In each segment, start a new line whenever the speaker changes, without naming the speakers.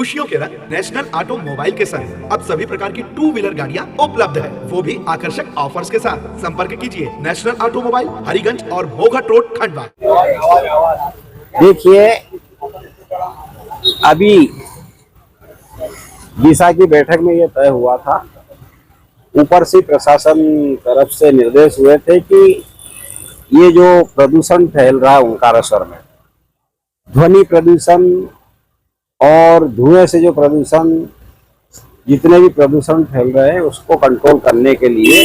खुशियों के रंग नेशनल ऑटोमोबाइल के संग अब सभी प्रकार की टू व्हीलर गाड़ियां उपलब्ध है, वो भी आकर्षक ऑफर्स के साथ। संपर्क कीजिए नेशनल ऑटोमोबाइल, हरिगंज और मोघट रोड, खंडवा।
देखिए, अभी दिशा की बैठक में ये तय हुआ था, ऊपर से प्रशासन तरफ से निर्देश हुए थे कि ये जो प्रदूषण फैल रहा है ओंकारेश्वर में, ध्वनि प्रदूषण और धुएं से जो प्रदूषण, जितने भी प्रदूषण फैल रहे हैं उसको कंट्रोल करने के लिए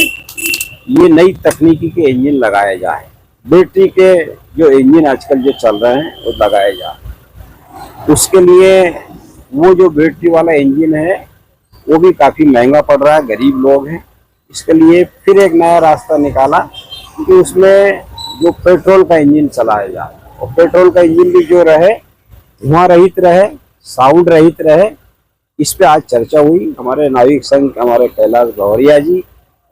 ये नई तकनीकी के इंजन लगाए जाए। बैटरी के जो इंजन आजकल जो चल रहे हैं वो लगाए जाए। उसके लिए वो जो बैटरी वाला इंजन है वो भी काफ़ी महंगा पड़ रहा है, गरीब लोग हैं। इसके लिए फिर एक नया रास्ता निकाला कि उसमें जो पेट्रोल का इंजन चलाया जाए, और पेट्रोल का इंजन भी जो रहे, धुआं रहित रहे, साउंड रहित रहे। इस पे आज चर्चा हुई। हमारे नाविक संघ, हमारे कैलाश गौरिया जी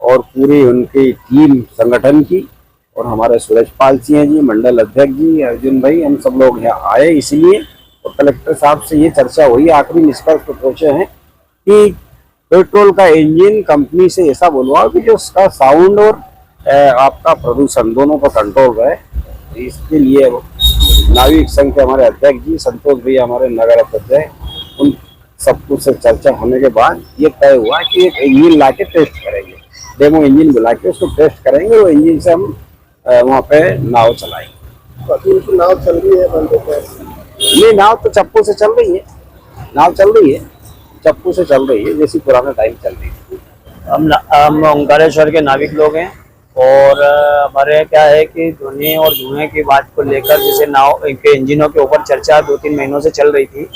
और पूरी उनकी टीम संगठन की, और हमारे सूरजपाल सिंह जी, मंडल अध्यक्ष जी, अर्जुन भाई, हम सब लोग यहाँ आए इसलिए। और कलेक्टर साहब से ये चर्चा हुई, आखिरी निष्कर्ष पर पहुंचे हैं कि पेट्रोल का इंजन कंपनी से ऐसा बुलवाओ कि जो उसका साउंड और आपका प्रदूषण दोनों का कंट्रोल रहे। इसके लिए नाविक संघ के हमारे अध्यक्ष जी, संतोष भैया हमारे नगर अध्यक्ष हैं, उन सब कुछ से चर्चा होने के बाद ये तय हुआ कि एक इंजन ला के टेस्ट करेंगे, डेमो इंजन बुला के उसको टेस्ट करेंगे। वो इंजन से हम वहाँ पे नाव चलाएंगे।
अभी नाव चल रही है, बंद है?
ये नाव तो चप्पू से चल रही है, नाव चल रही है, चप्पू से चल रही है, जैसी पुराना टाइम चल रही है।
हम ओंकारेश्वर के नाविक लोग हैं, और हमारे क्या है कि ध्वनि और धुएं की बात को लेकर, जैसे नाव के इंजनों के ऊपर चर्चा 2-3 महीनों से चल रही थी,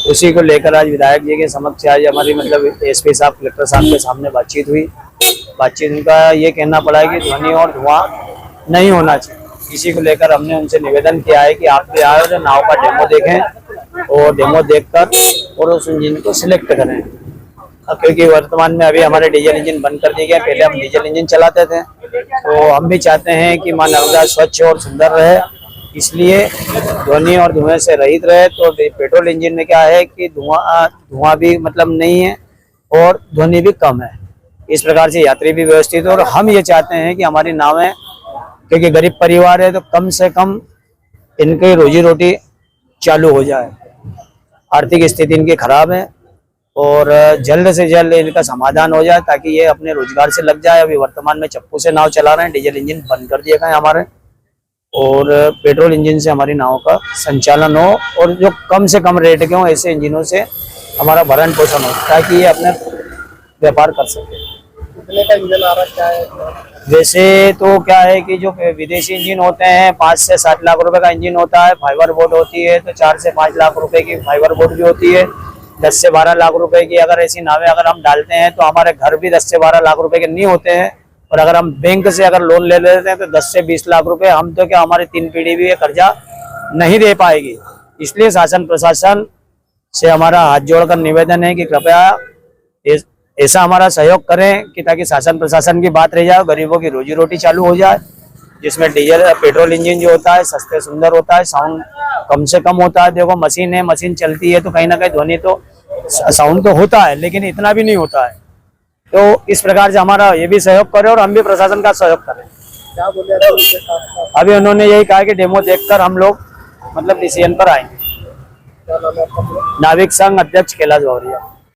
उसी को लेकर आज विधायक जी के समक्ष आज हमारी मतलब एसपी साहब, कलेक्टर साहब के सामने बातचीत हुई। बातचीत उनका ये कहना पड़ा कि ध्वनि और धुआं नहीं होना चाहिए। इसी को लेकर हमने उनसे निवेदन किया है कि आप भी आए और नाव का डेमो देखें, और डेमो देखकर और उस इंजन को सिलेक्ट करें। क्योंकि वर्तमान में अभी हमारे डीजल इंजन बंद कर दिए गए, पहले हम डीजल इंजन चलाते थे, तो हम भी चाहते हैं कि मां नर्मदा स्वच्छ और सुंदर रहे, इसलिए ध्वनि और धुएं से रहित रहे। तो पेट्रोल इंजन में क्या है कि धुआं भी मतलब नहीं है और ध्वनि भी कम है। इस प्रकार से यात्री भी व्यवस्थित है। और हम ये चाहते हैं कि हमारी नावें, क्योंकि गरीब परिवार है, तो कम से कम इनकी रोजी रोटी चालू हो जाए। आर्थिक स्थिति इनकी खराब है और जल्द से जल्द इनका समाधान हो जाए ताकि ये अपने रोजगार से लग जाए। अभी वर्तमान में चप्पू से नाव चला रहे हैं, डीजल इंजन बंद कर दिए गए हमारे, और पेट्रोल इंजन से हमारी नाव का संचालन हो, और जो कम से कम रेट के हों, ऐसे इंजनों से हमारा भरण पोषण हो ताकि ये अपने व्यापार कर सके।
कितने का इंजन आ रहा है?
वैसे तो क्या है कि जो विदेशी इंजन होते हैं 5 से 7 लाख रुपए का इंजन होता है, फाइबर बोर्ड होती है तो 4 से 5 लाख रुपए की फाइबर बोर्ड भी होती है। 10 से 12 लाख रुपए की अगर ऐसी नावें अगर हम डालते हैं तो हमारे घर भी 10 से 12 लाख रुपए के नहीं होते हैं। और अगर हम बैंक से अगर लोन ले लेते हैं तो 10 से 20 लाख रुपए, हम तो क्या हमारी 3 पीढ़ी भी ये कर्जा नहीं दे पाएगी। इसलिए शासन प्रशासन से हमारा हाथ जोड़कर निवेदन है कि कृपया ऐसा हमारा सहयोग करें कि ताकि शासन प्रशासन की बात रह जाए, गरीबों की रोजी रोटी चालू हो जाए, जिसमें डीजल पेट्रोल इंजन जो होता है सस्ते सुंदर होता है, साउंड कम से कम होता है। देखो मशीन है, मशीन चलती है तो कहीं ना कहीं ध्वनि तो साउंड तो होता है, लेकिन इतना भी नहीं होता है। तो इस प्रकार से हमारा ये भी सहयोग करें और हम भी प्रशासन का सहयोग करें।
क्या बोले
अभी उन्होंने यही कहा कि डेमो देखकर हम लोग मतलब डिसीजन पर आएंगे।
क्या नाम है आपका?
नाविक संघ अध्यक्ष कैलाश गौरिया।